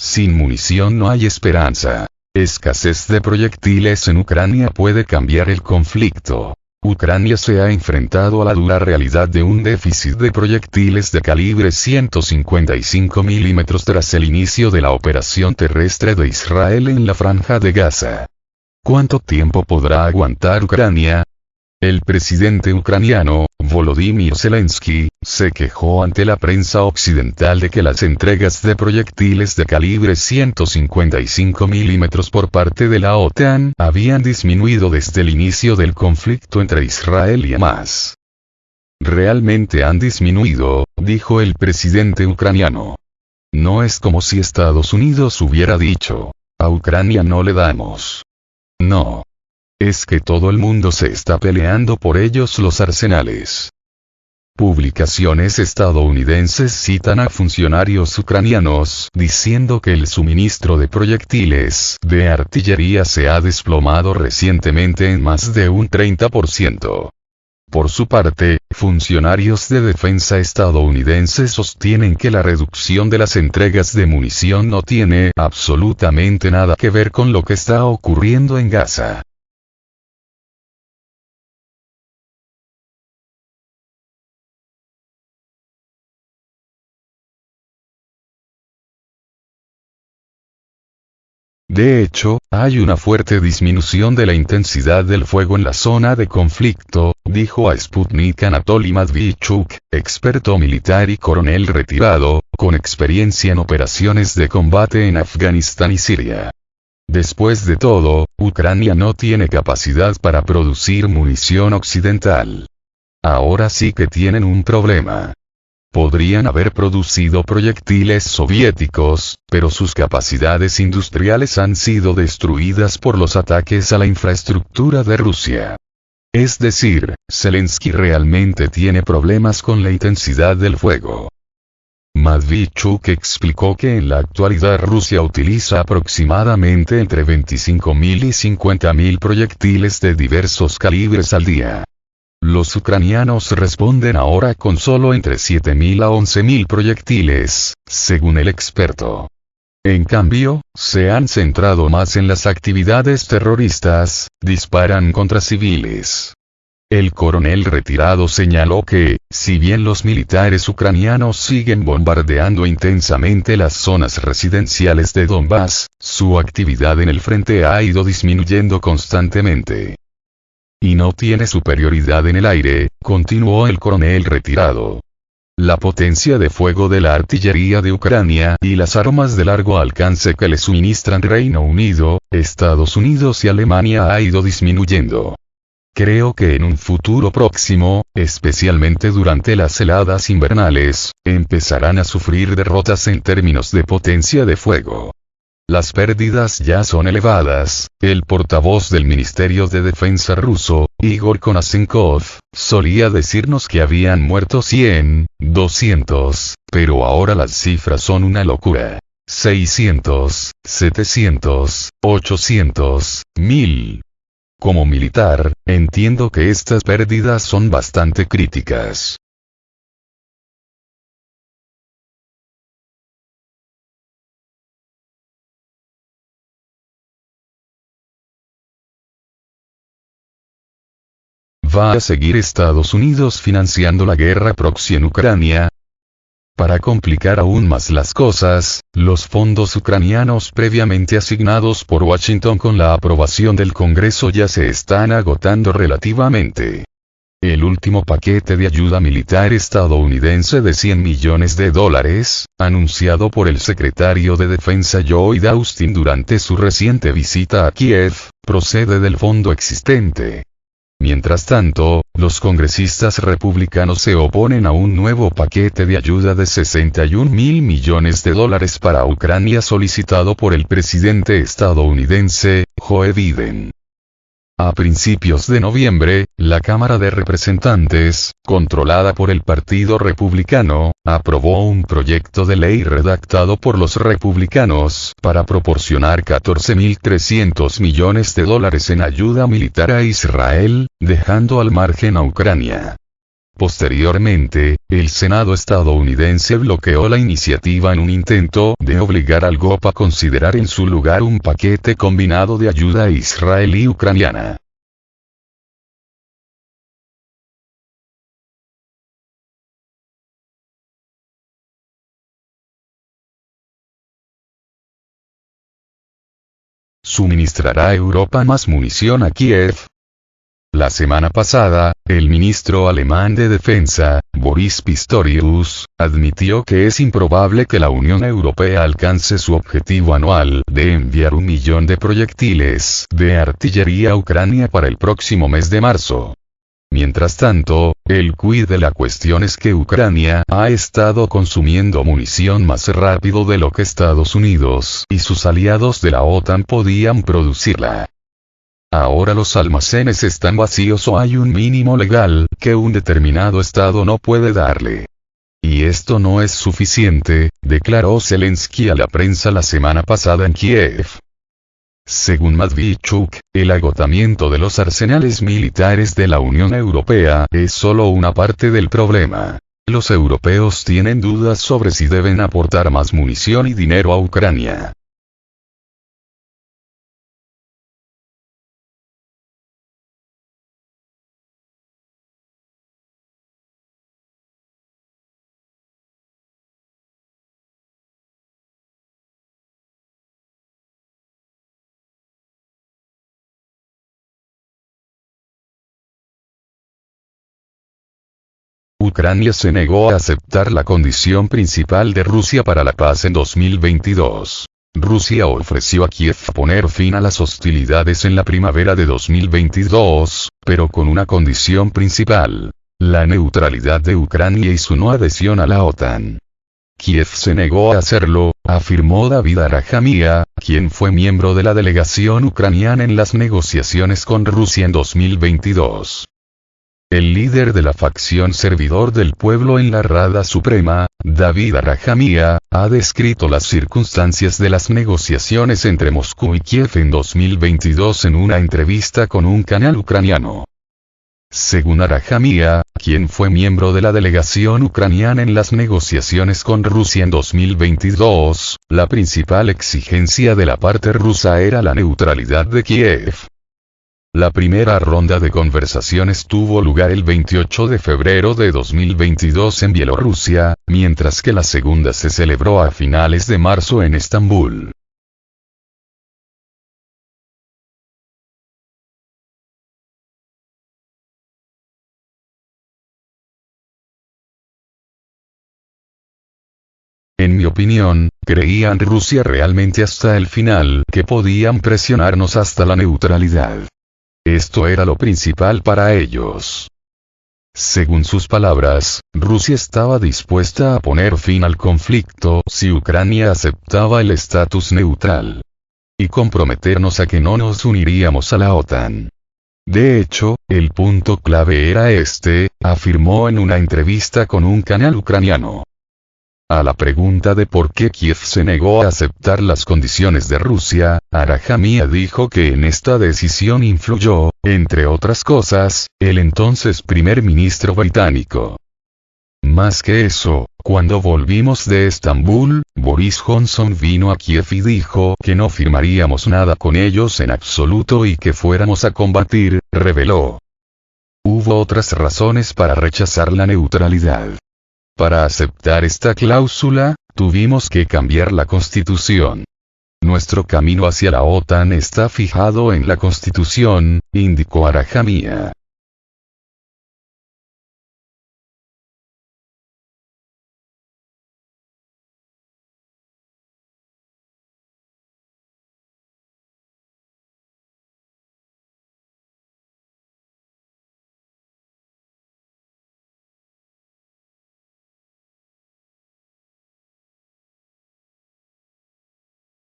Sin munición no hay esperanza. Escasez de proyectiles en Ucrania puede cambiar el conflicto. Ucrania se ha enfrentado a la dura realidad de un déficit de proyectiles de calibre 155 milímetros tras el inicio de la operación terrestre de Israel en la Franja de Gaza. ¿Cuánto tiempo podrá aguantar Ucrania? El presidente ucraniano, Volodymyr Zelensky, se quejó ante la prensa occidental de que las entregas de proyectiles de calibre 155 milímetros por parte de la OTAN habían disminuido desde el inicio del conflicto entre Israel y Hamás. Realmente han disminuido, dijo el presidente ucraniano. No es como si Estados Unidos hubiera dicho, a Ucrania no le damos. No. Es que todo el mundo se está peleando por ellos los arsenales. Publicaciones estadounidenses citan a funcionarios ucranianos diciendo que el suministro de proyectiles de artillería se ha desplomado recientemente en más de un 30%. Por su parte, funcionarios de defensa estadounidenses sostienen que la reducción de las entregas de munición no tiene absolutamente nada que ver con lo que está ocurriendo en Gaza. De hecho, hay una fuerte disminución de la intensidad del fuego en la zona de conflicto, dijo a Sputnik Anatoly Matvichuk, experto militar y coronel retirado, con experiencia en operaciones de combate en Afganistán y Siria. Después de todo, Ucrania no tiene capacidad para producir munición occidental. Ahora sí que tienen un problema. Podrían haber producido proyectiles soviéticos, pero sus capacidades industriales han sido destruidas por los ataques a la infraestructura de Rusia. Es decir, Zelensky realmente tiene problemas con la intensidad del fuego. Matvichuk explicó que en la actualidad Rusia utiliza aproximadamente entre 25.000 y 50.000 proyectiles de diversos calibres al día. Los ucranianos responden ahora con solo entre 7.000 a 11.000 proyectiles, según el experto. En cambio, se han centrado más en las actividades terroristas, disparan contra civiles. El coronel retirado señaló que, si bien los militares ucranianos siguen bombardeando intensamente las zonas residenciales de Donbass, su actividad en el frente ha ido disminuyendo constantemente. Y no tiene superioridad en el aire, continuó el coronel retirado. La potencia de fuego de la artillería de Ucrania y las armas de largo alcance que le suministran Reino Unido, Estados Unidos y Alemania ha ido disminuyendo. Creo que en un futuro próximo, especialmente durante las heladas invernales, empezarán a sufrir derrotas en términos de potencia de fuego. Las pérdidas ya son elevadas. El portavoz del Ministerio de Defensa ruso, Igor Konashenkov, solía decirnos que habían muerto 100, 200, pero ahora las cifras son una locura. 600, 700, 800, 1000. Como militar, entiendo que estas pérdidas son bastante críticas. ¿Va a seguir Estados Unidos financiando la guerra proxy en Ucrania? Para complicar aún más las cosas, los fondos ucranianos previamente asignados por Washington con la aprobación del Congreso ya se están agotando relativamente. El último paquete de ayuda militar estadounidense de $100 millones, anunciado por el secretario de Defensa Lloyd Austin durante su reciente visita a Kiev, procede del fondo existente. Mientras tanto, los congresistas republicanos se oponen a un nuevo paquete de ayuda de $61 mil millones para Ucrania solicitado por el presidente estadounidense, Joe Biden. A principios de noviembre, la Cámara de Representantes, controlada por el Partido Republicano, aprobó un proyecto de ley redactado por los republicanos para proporcionar $14.300 millones en ayuda militar a Israel, dejando al margen a Ucrania. Posteriormente, el Senado estadounidense bloqueó la iniciativa en un intento de obligar al GOP a considerar en su lugar un paquete combinado de ayuda israelí-ucraniana. ¿Suministrará Europa más munición a Kiev? La semana pasada, el ministro alemán de Defensa, Boris Pistorius, admitió que es improbable que la Unión Europea alcance su objetivo anual de enviar 1 millón de proyectiles de artillería a Ucrania para el próximo mes de marzo. Mientras tanto, el quid de la cuestión es que Ucrania ha estado consumiendo munición más rápido de lo que Estados Unidos y sus aliados de la OTAN podían producirla. Ahora los almacenes están vacíos o hay un mínimo legal que un determinado estado no puede darle. Y esto no es suficiente, declaró Zelensky a la prensa la semana pasada en Kiev. Según Medvedchuk, el agotamiento de los arsenales militares de la Unión Europea es solo una parte del problema. Los europeos tienen dudas sobre si deben aportar más munición y dinero a Ucrania. Ucrania se negó a aceptar la condición principal de Rusia para la paz en 2022. Rusia ofreció a Kiev poner fin a las hostilidades en la primavera de 2022, pero con una condición principal: la neutralidad de Ucrania y su no adhesión a la OTAN. Kiev se negó a hacerlo, afirmó David Arajamia, quien fue miembro de la delegación ucraniana en las negociaciones con Rusia en 2022. El líder de la facción Servidor del Pueblo en la Rada Suprema, David Arajamia, ha descrito las circunstancias de las negociaciones entre Moscú y Kiev en 2022 en una entrevista con un canal ucraniano. Según Arajamia, quien fue miembro de la delegación ucraniana en las negociaciones con Rusia en 2022, la principal exigencia de la parte rusa era la neutralidad de Kiev. La primera ronda de conversaciones tuvo lugar el 28 de febrero de 2022 en Bielorrusia, mientras que la segunda se celebró a finales de marzo en Estambul. En mi opinión, creían Rusia realmente hasta el final que podían presionarnos hasta la neutralidad. Esto era lo principal para ellos. Según sus palabras, Rusia estaba dispuesta a poner fin al conflicto si Ucrania aceptaba el estatus neutral. Y comprometernos a que no nos uniríamos a la OTAN. De hecho, el punto clave era este, afirmó en una entrevista con un canal ucraniano. A la pregunta de por qué Kiev se negó a aceptar las condiciones de Rusia, Arajamia dijo que en esta decisión influyó, entre otras cosas, el entonces primer ministro británico. Más que eso, cuando volvimos de Estambul, Boris Johnson vino a Kiev y dijo que no firmaríamos nada con ellos en absoluto y que fuéramos a combatir, reveló. Hubo otras razones para rechazar la neutralidad. Para aceptar esta cláusula, tuvimos que cambiar la Constitución. Nuestro camino hacia la OTAN está fijado en la Constitución, indicó Arajamia.